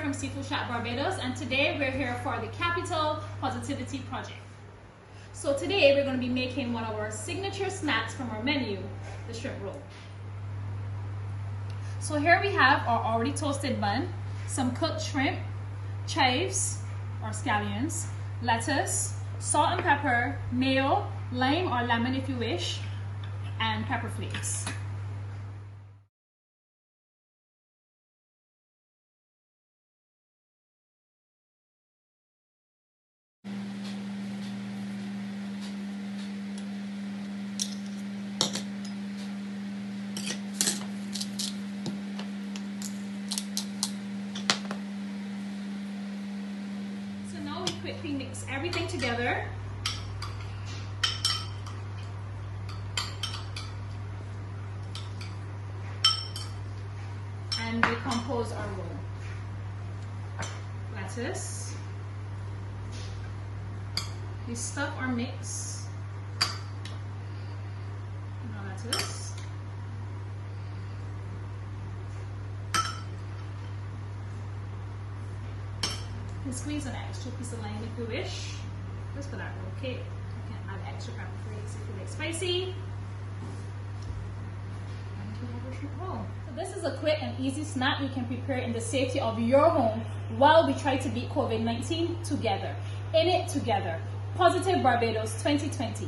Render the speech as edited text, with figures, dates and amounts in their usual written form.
from Seafood Shak Barbados, and today we're here for the Capital Positivity Project. So today we're going to be making one of our signature snacks from our menu, the shrimp roll. So here we have our already toasted bun, some cooked shrimp, chives or scallions, lettuce, salt and pepper, mayo, lime or lemon if you wish, and pepper flakes. Quickly mix everything together. And decompose our roll. Lettuce. We stuff our mix. Now lettuce. You can squeeze an extra piece of lime if you wish, just for that roll cake. You can add extra pepper flakes if you like spicy. And you have your shrimp roll. So this is a quick and easy snack you can prepare in the safety of your home while we try to beat COVID-19 together. In it together. Positive Barbados 2020.